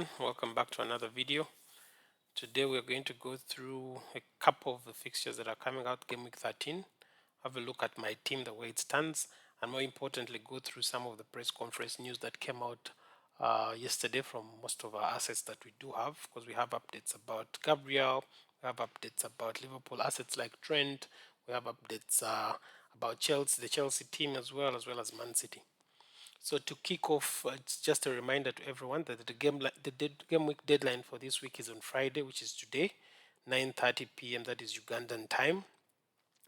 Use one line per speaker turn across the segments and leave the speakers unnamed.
everyone, welcome back to another video. Today we're going to go through a couple of the fixtures that are coming out game week 13, have a look at my team, the way it stands, and more importantly go through some of the press conference news that came out yesterday from most of our assets that we do have, because we have updates about Gabriel, we have updates about Liverpool assets like Trent, we have updates about Chelsea, the Chelsea team as well as Man City. So to kick off, it's just a reminder to everyone that game week deadline for this week is on Friday, which is today, 9:30 p.m. That is Ugandan time.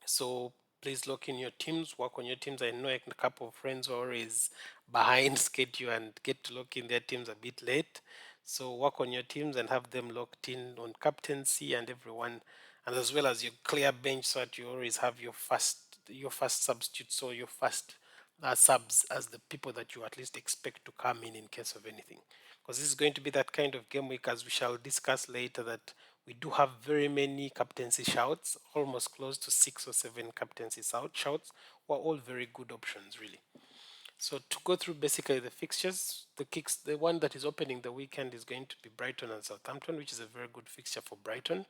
So please lock in your teams, work on your teams. I know a couple of friends are always behind schedule and get to lock in their teams a bit late. So work on your teams and have them locked in on captaincy and everyone, and as well as your clear bench, so that you always have your first substitutes, so your first subs as the people that you at least expect to come in case of anything. Because this is going to be that kind of game week, as we shall discuss later, that we do have very many captaincy shouts, almost close to 6 or 7 captaincy shouts, who are all very good options, really. So to go through basically the fixtures, the one that is opening the weekend is going to be Brighton and Southampton, which is a very good fixture for Brighton.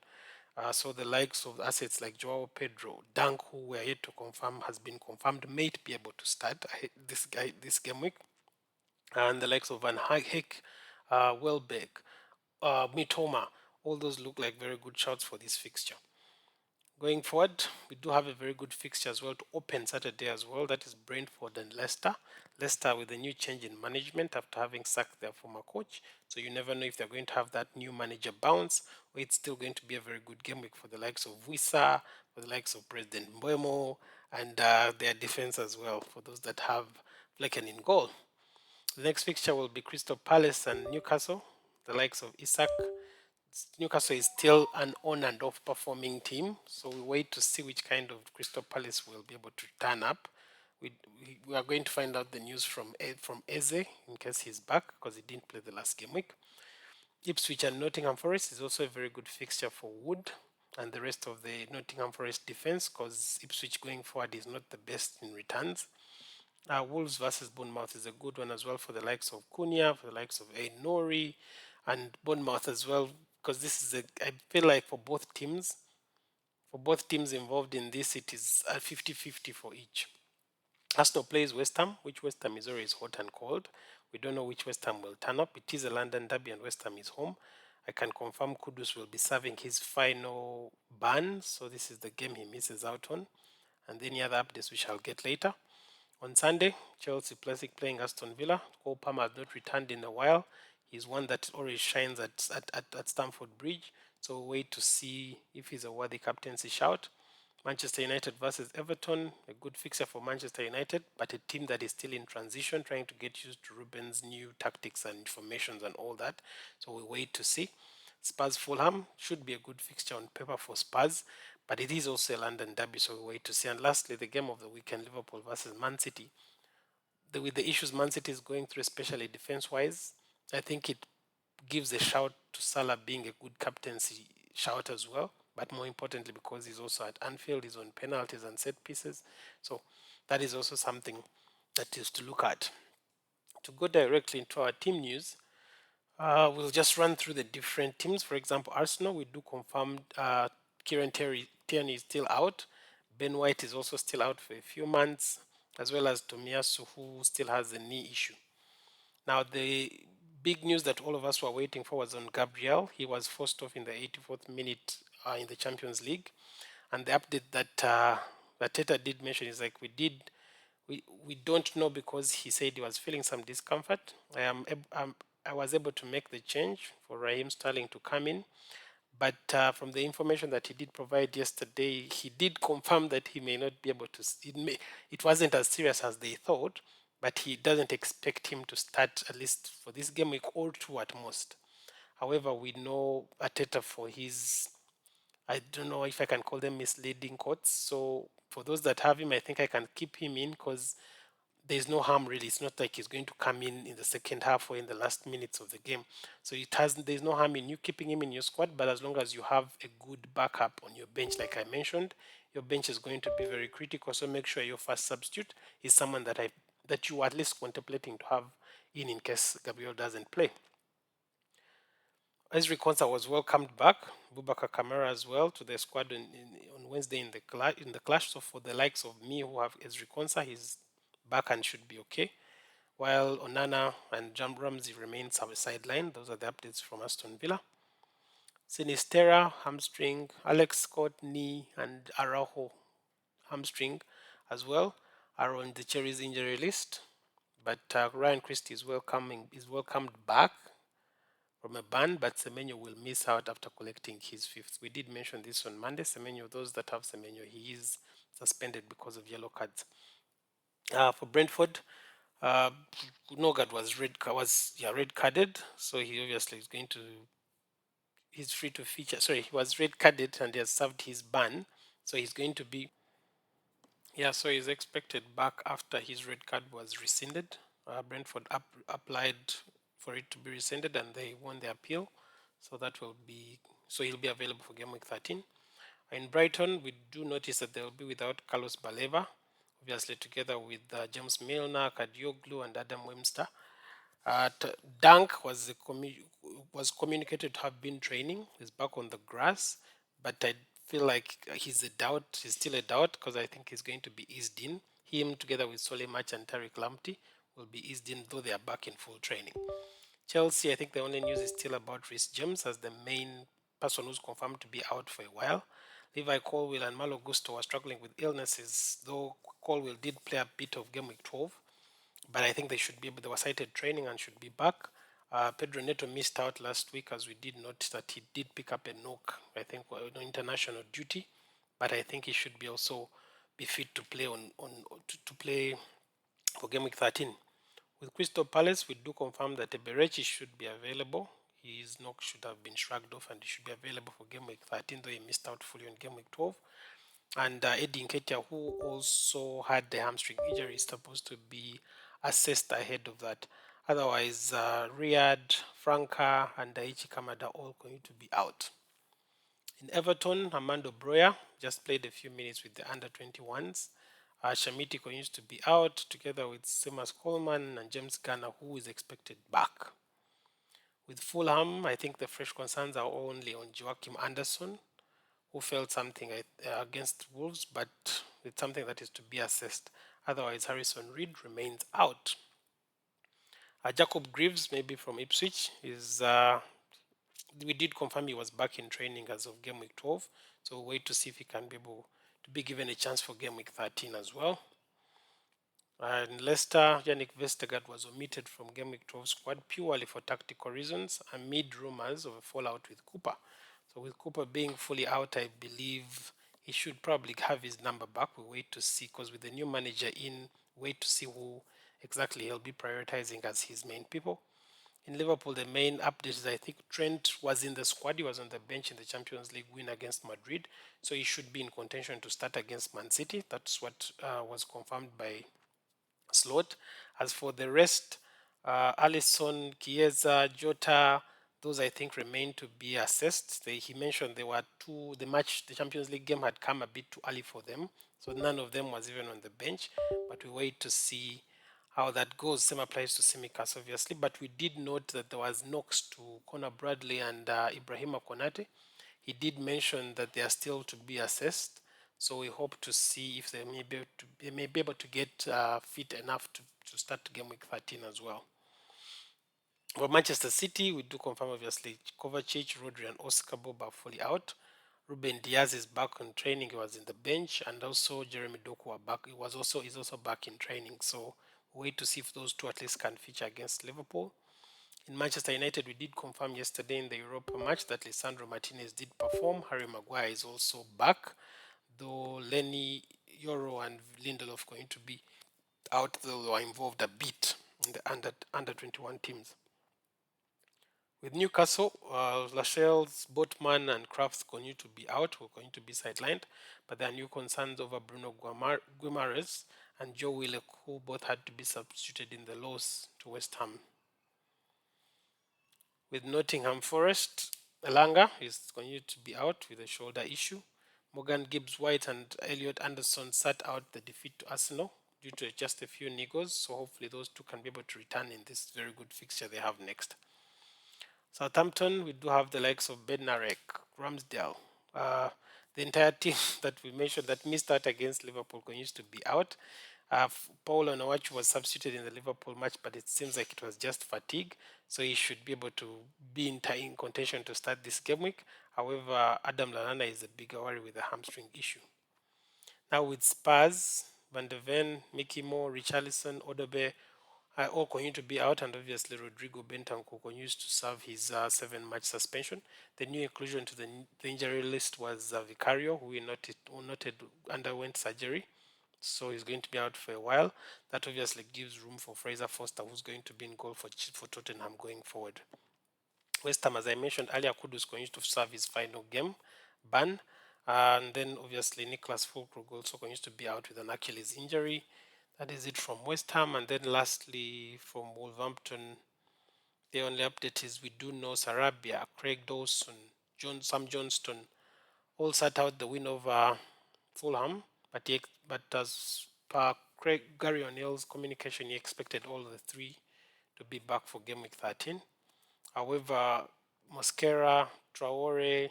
So the likes of assets like Joao Pedro, Dunk, who we are yet to confirm, has been confirmed, may be able to start this game week, and the likes of Van Heek, Welbeck, Mitoma, all those look like very good shots for this fixture. Going forward, we do have a very good fixture as well to open Saturday as well. That is Brentford and Leicester. Leicester with a new change in management after having sacked their former coach. So you never know if they're going to have that new manager bounce, or it's still going to be a very good game week for the likes of Wissa, for the likes of President Mbeumo, and their defense as well, for those that have Flecken in goal. The next fixture will be Crystal Palace and Newcastle, the likes of Isak. Newcastle is still an on and off performing team, so we wait to see which kind of Crystal Palace will be able to turn up. We are going to find out the news from Eze in case he's back, because he didn't play the last game week. Ipswich and Nottingham Forest is also a very good fixture for Wood and the rest of the Nottingham Forest defense, because Ipswich going forward is not the best in returns. Wolves versus Bournemouth is a good one as well for the likes of Cunha, for the likes of Nori, and Bournemouth as well, because this is I feel like for both teams involved in this, it is a 50-50 for each. Arsenal plays West Ham, which West Ham is always hot and cold. We don't know which West Ham will turn up. It is a London derby and West Ham is home. I can confirm Kudus will be serving his final ban, so this is the game he misses out on. And any other updates we shall get later. On Sunday, Chelsea playing Aston Villa. Cole Palmer has not returned in a while. He's one that always shines at Stamford Bridge. So we'll wait to see if he's a worthy captaincy shout. Manchester United versus Everton, a good fixture for Manchester United, but a team that is still in transition, trying to get used to Ruben's new tactics and formations and all that. So we wait to see. Spurs Fulham should be a good fixture on paper for Spurs, but it is also a London derby, so we wait to see. And lastly, the game of the weekend, Liverpool versus Man City. With the issues Man City is going through, especially defense-wise, I think it gives a shout to Salah being a good captaincy shout as well. But more importantly, because he's also at Anfield, he's on penalties and set pieces. So that is also something that is to look at. To go directly into our team news, we'll just run through the different teams. For example, Arsenal, we do confirm Kieran Tierney is still out. Ben White is also still out for a few months, as well as Tomiyasu, who still has a knee issue. Now, the big news that all of us were waiting for was on Gabriel. He was forced off in the 84th minute in the Champions League. And the update that Teta did mention is like we don't know, because he said he was feeling some discomfort. I was able to make the change for Raheem Sterling to come in, but from the information that he did provide yesterday, he did confirm that he may not be able to. It wasn't as serious as they thought, but he doesn't expect him to start, at least for this game week, or two at most. However, we know Ateta for his, I don't know if I can call them misleading quotes. So for those that have him, I think I can keep him in, because there's no harm really. It's not like he's going to come in the second half or in the last minutes of the game. So there's no harm in you keeping him in your squad, but as long as you have a good backup on your bench, like I mentioned, your bench is going to be very critical. So make sure your first substitute is someone that you are at least contemplating to have in case Gabriel doesn't play. Ezri Konsa was welcomed back. Boubacar Kamara as well to the squad on Wednesday in the clash. So for the likes of me who have Ezri Konsa, he's back and should be okay. While Onana and Jam Ramsey remain sidelined. Those are the updates from Aston Villa. Sinistera hamstring, Alex Scott knee, and Araujo hamstring as well are on the Cherries injury list. But Ryan Christie is welcomed back from a ban, but Semenyo will miss out after collecting his fifth. We did mention this on Monday. Semenyo, those that have Semenyo, he is suspended because of yellow cards. For Brentford, uh, Nogard red carded, so he obviously is going to he's free to feature. Sorry, he was red carded and he has served his ban, so he's going to be so he's expected back after his red card was rescinded. Brentford applied for it to be rescinded and they won the appeal. So he'll be available for game week 13. In Brighton, we do notice that they will be without Carlos Baleva, obviously together with James Milner, Kadioglu, and Adam Webster. Dunk was communicated to have been training. He's back on the grass, but I feel like he's a doubt. He's still a doubt because I think he's going to be eased in. Him together with Solimach and Tariq Lamptey will be eased in, though they are back in full training. Chelsea, I think the only news is still about Reece James as the main person who's confirmed to be out for a while. Levi Colwill and Malo Gusto are struggling with illnesses, though Colwill did play a bit of game week 12, but I think they were cited training and should be back. Pedro Neto missed out last week, as we did notice that he did pick up a knock, I think, on international duty, but I think he should be also be fit to play to play for game week 13. With Crystal Palace, we do confirm that Eberechi should be available. His knock should have been shrugged off and he should be available for game week 13, though he missed out fully on game week 12. And Eddie Nketiah, who also had the hamstring injury, is supposed to be assessed ahead of that. Otherwise, Riyad, Franca, and Daichi Kamada are all going to be out. In Everton, Armando Broya just played a few minutes with the under 21s. Shamiti continues to be out together with Seamus Coleman and James Garner, who is expected back. With Fulham, I think the fresh concerns are only on Joachim Anderson, who felt something against Wolves, but it's something that is to be assessed. Otherwise, Harrison Reed remains out. Jacob Greaves, maybe from Ipswich, we did confirm he was back in training as of game week 12, so we'll wait to see if he can be able to be given a chance for game week 13 as well. In Leicester, Yannick Vestergaard was omitted from game week 12 squad purely for tactical reasons amid rumors of a fallout with Cooper. So with Cooper being fully out, I believe he should probably have his number back. We'll wait to see, because with the new manager in, wait to see who exactly he'll be prioritizing as his main people. In Liverpool, the main update is I think Trent was in the squad. He was on the bench in the Champions League win against Madrid. So he should be in contention to start against Man City. That's what was confirmed by Slot. As for the rest, Alisson, Chiesa, Jota, those I think remain to be assessed. He mentioned there were the Champions League game had come a bit too early for them, so none of them was even on the bench. But we wait to see how that goes. Same applies to Simicas, obviously, but we did note that there was knocks to Conor Bradley and Ibrahima Konate. He did mention that they are still to be assessed, so we hope to see if they may be able to get fit enough to start game week 13 as well. For Manchester City, we do confirm obviously Kovacic, Rodri, and Oscar Bob are fully out. Ruben Diaz is back on training. He was in the bench, and also Jeremy Doku are back. He's also back in training. So wait to see if those two at least can feature against Liverpool. In Manchester United, we did confirm yesterday in the Europa match that Lisandro Martinez did perform. Harry Maguire is also back, though Lenny, Yoro, and Lindelof going to be out, though they were involved a bit in the under 21 teams. With Newcastle, Lascelles, Botman, and Crafts continue to be out, who are going to be sidelined, but there are new concerns over Bruno Guimaraes and Joe Willock, who both had to be substituted in the loss to West Ham. With Nottingham Forest, Elanga is going to be out with a shoulder issue. Morgan Gibbs-White and Elliot Anderson sat out the defeat to Arsenal due to just a few niggles, so hopefully those two can be able to return in this very good fixture they have next. Southampton, we do have the likes of Bednarek, Ramsdale. The entire team that we mentioned that missed out against Liverpool continues to be out. Paul Onawachu was substituted in the Liverpool match, but it seems like it was just fatigue, so he should be able to be in contention to start this game week. However, Adam Lallana is a bigger worry with a hamstring issue. Now with Spurs, Van de Ven, Mickey Moore, Richarlison, Odobe all continue to be out, and obviously Rodrigo Bentancur continues to serve his 7-match suspension. The new inclusion to the injury list was Vicario, who noted underwent surgery, so he's going to be out for a while. That obviously gives room for Fraser Foster, who's going to be in goal for Tottenham going forward. West Ham, as I mentioned earlier, Kudus going to serve his final game ban. And then obviously Nicholas Fulkrug also continues to be out with an Achilles injury. That is it from West Ham. And then lastly from Wolverhampton, the only update is we do know Sarabia, Craig Dawson, Sam Johnston all sat out the win over Fulham, but as per Gary O'Neill's communication, he expected all the three to be back for game week 13. However, Mosquera, Traore,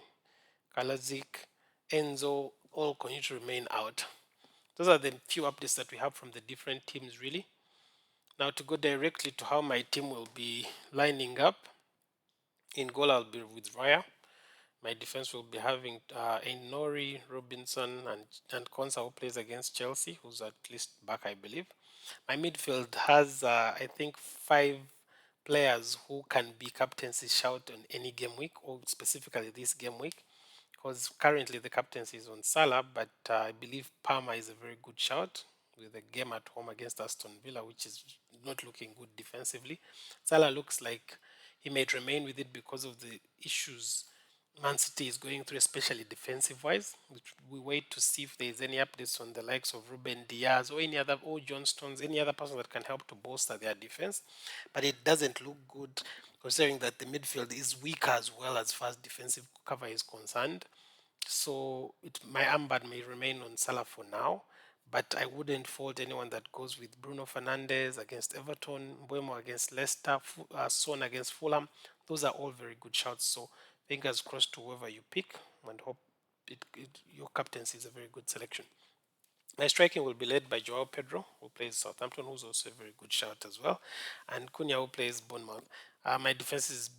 Kalazik, Enzo all continue to remain out. Those are the few updates that we have from the different teams, really. Now, to go directly to how my team will be lining up, in goal, I'll be with Raya. My defense will be having Nori, Robinson, and Konsa, who plays against Chelsea, who's at least back, I believe. My midfield has, I think, 5 players who can be captaincy shout on any game week, or specifically this game week, because currently the captaincy is on Salah, but I believe Palmer is a very good shout with a game at home against Aston Villa, which is not looking good defensively. Salah looks like he might remain with it because of the issues Man City is going through, especially defensive wise. We wait to see if there is any updates on the likes of Ruben Diaz or any other, or John Stones, any other person that can help to bolster their defense. But it doesn't look good considering that the midfield is weaker as well as far as defensive cover is concerned. So my armband may remain on Salah for now, but I wouldn't fault anyone that goes with Bruno Fernandes against Everton, Mbeumo against Leicester, Son against Fulham. Those are all very good shouts. So fingers crossed to whoever you pick, and hope your captaincy is a very good selection. My striking will be led by Joao Pedro, who plays Southampton, who's also a very good shout as well, and Cunha, who plays Bournemouth. My defense is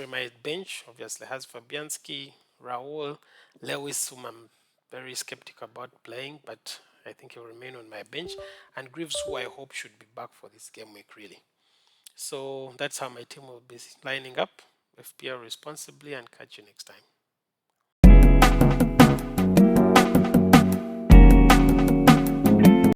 my bench obviously has Fabianski, Raul, Lewis, whom I'm very skeptical about playing, but I think he'll remain on my bench, and Greaves, who I hope should be back for this game week, really. So that's how my team will be lining up. FPL responsibly, and catch you next time.